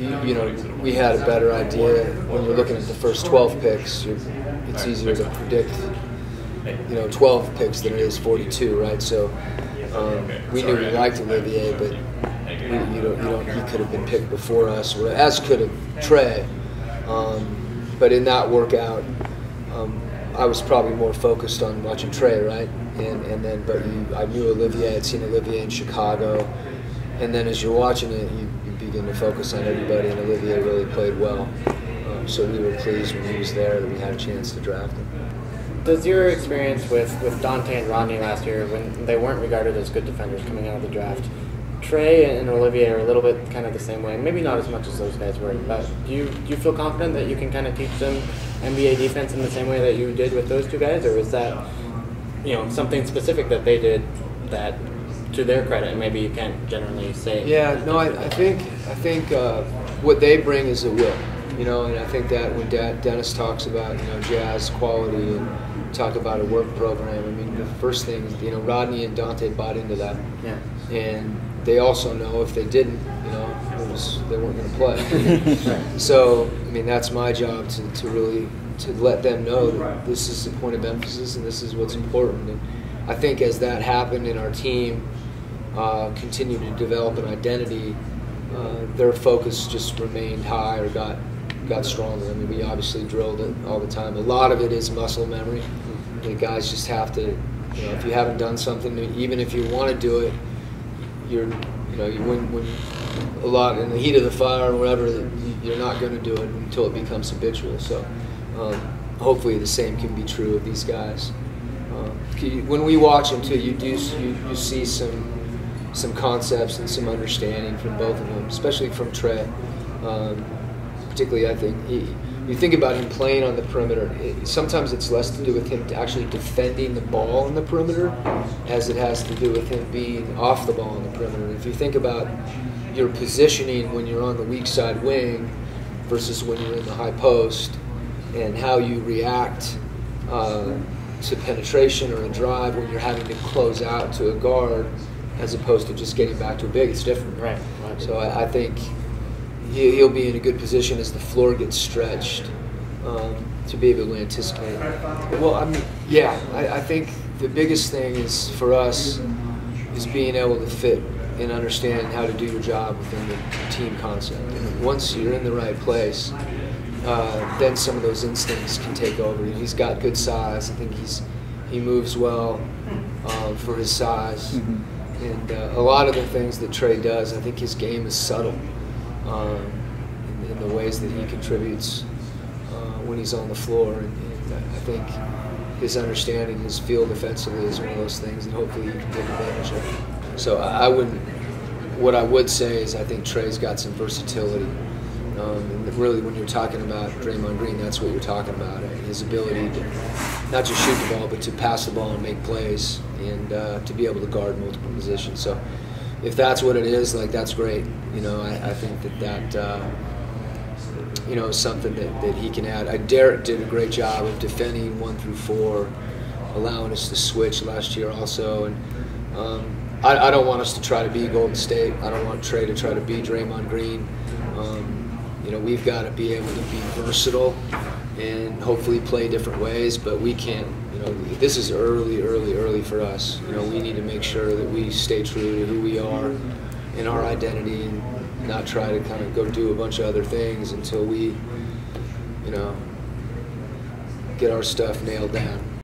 you know, we had a better idea when you're looking at the first 12 picks. It's easier to predict, 12 picks than it is 42, right? So we knew we liked Olivier, but he could have been picked before us, as could have Trey. But in that workout, I was probably more focused on watching Trey, right? I knew Olivier. I'd seen Olivier in Chicago, and then as you're watching it, you begin to focus on everybody. And Olivier really played well, so we were pleased when he was there that we had a chance to draft him. Does your experience with Dante and Rodney last year, when they weren't regarded as good defenders coming out of the draft, Trey and Olivier are a little bit kind of the same way, maybe not as much as those guys were, but do you feel confident that you can kind of teach them NBA defense in the same way that you did with those two guys, or is that something specific that they did that, to their credit, maybe you can't generally say? Yeah, no, I think what they bring is a will, and I think that when Dennis talks about Jazz quality and talk about a work program, I mean the first thing is Rodney and Dante bought into that, and they also know if they didn't, they weren't going to play. Right. So I mean that's my job to really let them know that this is the point of emphasis and this is what's important. And I think as that happened and our team continued to develop an identity, their focus just remained high or got stronger. I mean, we obviously drilled it all the time. A lot of it is muscle memory. The guys just have to, if you haven't done something, even if you want to do it, when a lot in the heat of the fire or whatever, you're not going to do it until it becomes habitual. So hopefully the same can be true of these guys. When we watch them too, you see some concepts and some understanding from both of them, especially from Trey. Particularly, I think you think about him playing on the perimeter. Sometimes it's less to do with him actually defending the ball on the perimeter, as it has to do with him being off the ball on the perimeter. If you think about your positioning when you're on the weak side wing versus when you're in the high post, and how you react to penetration or a drive when you're having to close out to a guard as opposed to just getting back to a big, it's different. Right. So I think he'll be in a good position as the floor gets stretched to be able to anticipate. Well, I think the biggest thing is for us is being able to fit and understand how to do your job within the team concept. And once you're in the right place, then some of those instincts can take over. He's got good size. I think he moves well for his size. Mm-hmm. And a lot of the things that Trey does, I think his game is subtle in the ways that he contributes when he's on the floor. And I think his understanding his field defensively is one of those things, and hopefully he can take advantage of it. So what I would say is I think Trey's got some versatility. And really, when you're talking about Draymond Green, that's what you're talking about. His ability to not just shoot the ball, but to pass the ball and make plays, and to be able to guard multiple positions. So if that's what it is, that's great. I think that is something that he can add. Derek did a great job of defending 1 through 4, allowing us to switch last year also. And I don't want us to try to be Golden State. I don't want Trey to try to be Draymond Green. We've got to be able to be versatile and hopefully play different ways, but we can't, this is early for us. We need to make sure that we stay true to who we are and our identity, and not try to kind of go do a bunch of other things until we, get our stuff nailed down.